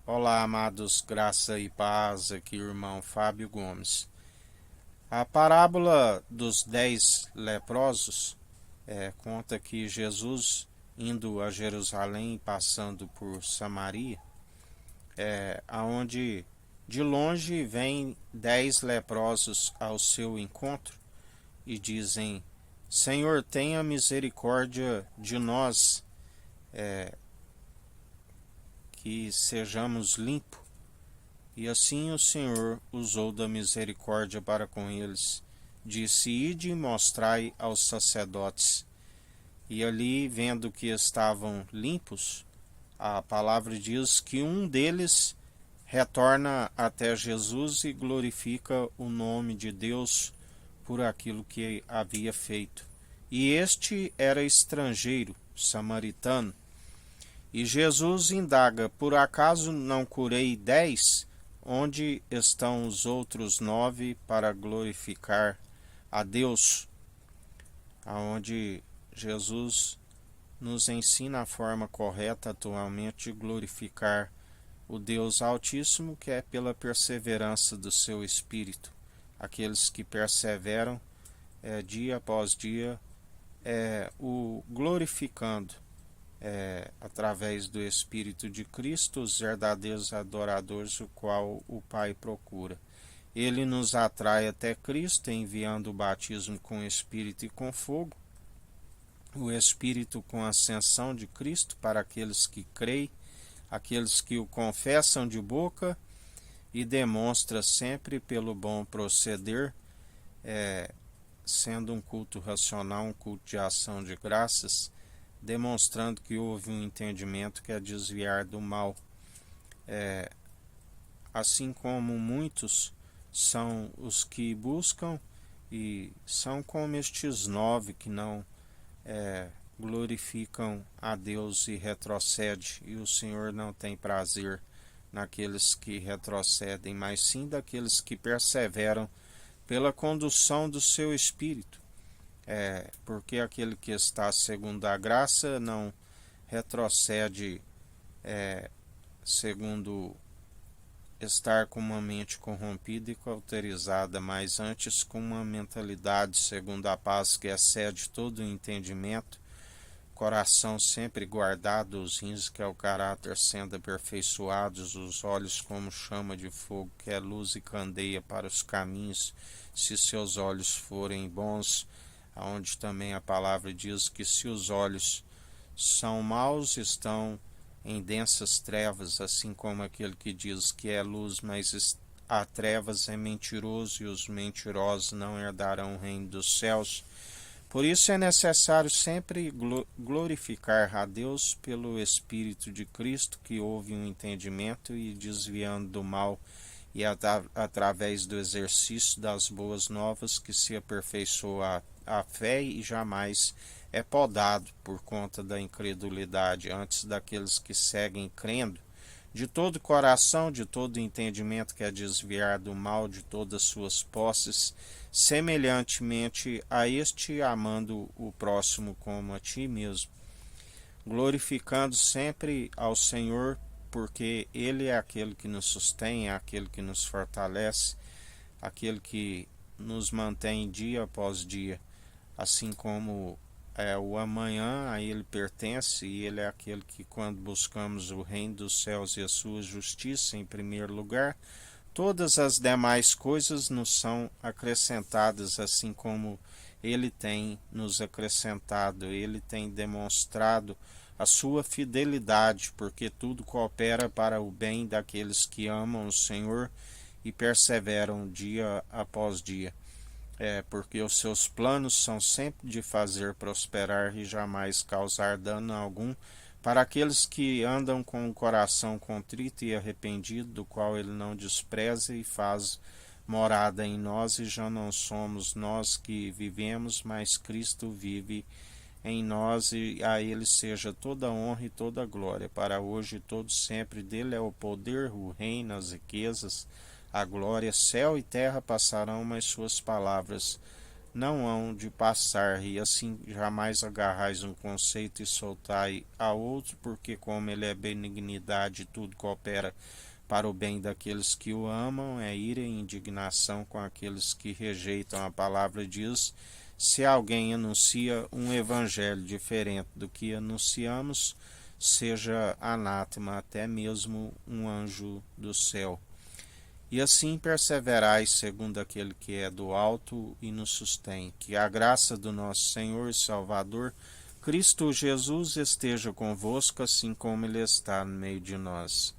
Olá, amados, graça e paz, aqui o irmão Fábio Gomes. A parábola dos 10 leprosos conta que Jesus, indo a Jerusalém, passando por Samaria, aonde de longe vêm 10 leprosos ao seu encontro e dizem: Senhor, tenha misericórdia de nós, que sejamos limpos. E assim o Senhor usou da misericórdia para com eles. Disse: Ide e mostrai aos sacerdotes. E ali, vendo que estavam limpos, a palavra diz que um deles retorna até Jesus e glorifica o nome de Deus por aquilo que havia feito. E este era estrangeiro, samaritano. E Jesus indaga: Por acaso não curei 10? Onde estão os outros 9 para glorificar a Deus? Aonde Jesus nos ensina a forma correta atualmente de glorificar o Deus Altíssimo, que é pela perseverança do seu Espírito. Aqueles que perseveram dia após dia, o glorificando através do Espírito de Cristo, os verdadeiros adoradores, o qual o Pai procura. Ele nos atrai até Cristo, enviando o batismo com Espírito e com fogo, o Espírito com a ascensão de Cristo para aqueles que creem, aqueles que o confessam de boca e demonstra sempre pelo bom proceder, sendo um culto racional, um culto de ação de graças, demonstrando que houve um entendimento que é desviar do mal. Assim como muitos são os que buscam, e são como estes 9 que não glorificam a Deus e retrocede, e o Senhor não tem prazer naqueles que retrocedem, mas sim daqueles que perseveram pela condução do seu Espírito. Porque aquele que está segundo a graça não retrocede segundo estar com uma mente corrompida e cauterizada, mas antes com uma mentalidade segundo a paz que excede todo o entendimento, coração sempre guardado, os rins que é o caráter sendo aperfeiçoados, os olhos como chama de fogo, que é luz e candeia para os caminhos, se seus olhos forem bons, aonde também a palavra diz que se os olhos são maus, estão em densas trevas, assim como aquele que diz que é luz, mas há trevas, é mentiroso, e os mentirosos não herdarão o reino dos céus. Por isso é necessário sempre glorificar a Deus pelo Espírito de Cristo, que houve um entendimento e desviando do mal, e através do exercício das boas novas que se aperfeiçoa a fé e jamais é podado por conta da incredulidade, antes daqueles que seguem crendo de todo coração, de todo entendimento, que é desviar do mal de todas suas posses, semelhantemente a este, amando o próximo como a ti mesmo, glorificando sempre ao Senhor, porque Ele é aquele que nos sustém, é aquele que nos fortalece, aquele que nos mantém dia após dia, assim como o amanhã a Ele pertence, e Ele é aquele que, quando buscamos o reino dos céus e a sua justiça em primeiro lugar, todas as demais coisas nos são acrescentadas, assim como Ele tem nos acrescentado. Ele tem demonstrado a sua fidelidade, porque tudo coopera para o bem daqueles que amam o Senhor e perseveram dia após dia. Porque os seus planos são sempre de fazer prosperar e jamais causar dano algum para aqueles que andam com o coração contrito e arrependido, do qual ele não despreza e faz morada em nós, e já não somos nós que vivemos, mas Cristo vive em nós, e a ele seja toda a honra e toda a glória, para hoje e todo sempre. Dele é o poder, o reino, as riquezas, a glória. Céu e terra passarão, mas suas palavras não hão de passar, e assim jamais agarrais um conceito e soltai a outro, porque como ele é benignidade, tudo coopera para o bem daqueles que o amam, é ira e indignação com aqueles que rejeitam a palavra diz. Se alguém anuncia um evangelho diferente do que anunciamos, seja anátema até mesmo um anjo do céu. E assim perseverai segundo aquele que é do alto e nos sustém. Que a graça do nosso Senhor e Salvador, Cristo Jesus, esteja convosco, assim como Ele está no meio de nós.